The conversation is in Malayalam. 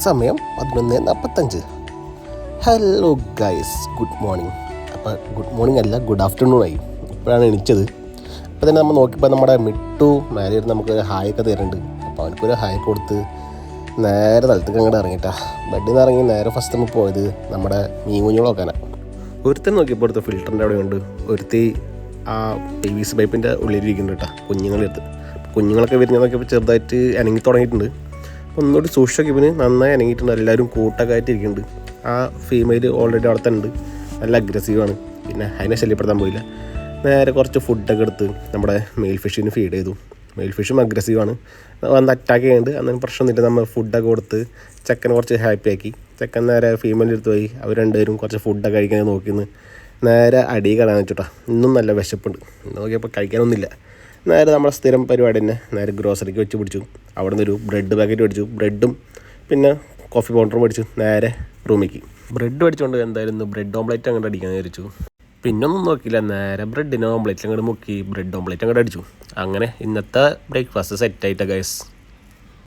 സമയം 11:45. Hello guys, good morning. അപ്പോൾ ഗുഡ് മോർണിംഗ് അല്ല, ഗുഡ് ആഫ്റ്റർനൂൺ ആയി. ഇപ്പോഴാണ് എണീച്ചത്. അപ്പോൾ തന്നെ നമ്മൾ നോക്കിയപ്പോൾ നമ്മുടെ മിട്ടു മേലെ ഇരുന്ന് നമുക്ക് ഹായ് ഒക്കെ തരുന്നുണ്ട്. അപ്പോൾ അവനക്കൊരു ഹായ് കൊടുത്ത് നേരെ സ്ഥലത്തേക്ക് അങ്ങോട്ട് ഇറങ്ങിയിട്ടാ. ബെഡിൽ നിന്ന് ഇറങ്ങി നേരെ ഫസ്റ്റ് നമ്മൾ പോയത് നമ്മുടെ മീൻ കുഞ്ഞുങ്ങൾ നോക്കാനാണ്. ഒരുത്തൻ നോക്കിയപ്പോൾ അടുത്ത ഫിൽറ്ററിൻ്റെ അവിടെ ഉണ്ട്, ഒരുത്തി ആ PVC പൈപ്പിൻ്റെ ഉള്ളിലിരിക്കുന്നുണ്ട് കേട്ടോ, കുഞ്ഞുങ്ങളെടുത്ത്. കുഞ്ഞുങ്ങളൊക്കെ വരുന്നത് നോക്കിയപ്പോൾ ചെറുതായിട്ട് അനങ്ങി തുടങ്ങിയിട്ടുണ്ട്. ഒന്നുകൂടി സൂക്ഷിച്ചൊക്കെ ഇവന് നന്നായി അനങ്ങിയിട്ടുണ്ട്. എല്ലാവരും കൂട്ടൊക്കെ ആയിട്ട് ഇരിക്കുന്നുണ്ട്. ആ ഫീമെയിൽ ഓൾറെഡി അവിടെ തന്നെ ഉണ്ട്, നല്ല അഗ്രസീവാണ്. പിന്നെ അതിനെ ശല്യപ്പെടുത്താൻ പോയില്ല. നേരെ കുറച്ച് ഫുഡൊക്കെ എടുത്ത് നമ്മുടെ മെയിൽ ഫിഷിന് ഫീഡ് ചെയ്തു. മെയിൽ ഫിഷും അഗ്രസീവാണ്, വന്ന് അറ്റാക്ക് ചെയ്യുന്നുണ്ട്. അന്നേരം പ്രശ്നമൊന്നുമില്ല. നമ്മൾ ഫുഡൊക്കെ കൊടുത്ത് ചെക്കനെ കുറച്ച് ഹാപ്പിയാക്കി. ചെക്കൻ നേരെ ഫീമെയിലിൻ്റെ അടുത്ത് പോയി. അവർ രണ്ടുപേരും കുറച്ച് ഫുഡൊക്കെ കഴിക്കാൻ നോക്കിന്ന് നേരെ അടി കളയാൻ വെച്ചിട്ടാ. ഇന്നും നല്ല വിശപ്പുണ്ട്. നോക്കിയപ്പോൾ കഴിക്കാനൊന്നുമില്ല. നേരെ നമ്മുടെ സ്ഥിരം പരിപാടി തന്നെ, നേരെ ഗ്രോസറിക്ക് വെച്ച് പിടിച്ചു. അവിടെ നിന്നൊരു ബ്രെഡ് പാക്കറ്റ് മേടിച്ചു. ബ്രെഡും പിന്നെ കോഫി പൗഡറും മേടിച്ചു. നേരെ റൂമിലേക്ക് ബ്രെഡ് മേടിച്ചുകൊണ്ട് എന്തായാലും ഇന്ന് ബ്രെഡ് ഓംപ്ലേറ്റ് അങ്ങോട്ട് അടിക്കാൻ വിചാരിച്ചു. പിന്നൊന്നും നോക്കിയില്ല, നേരെ ബ്രെഡിന് ഓംപ്ലേറ്റ് അങ്ങോട്ട് മുക്കി ബ്രെഡ് ഓംപ്ലേറ്റ് അങ്ങോട്ട് അടിച്ചു. അങ്ങനെ ഇന്നത്തെ ബ്രേക്ക്ഫാസ്റ്റ് സെറ്റായിട്ടാണ് ഗൈസ്.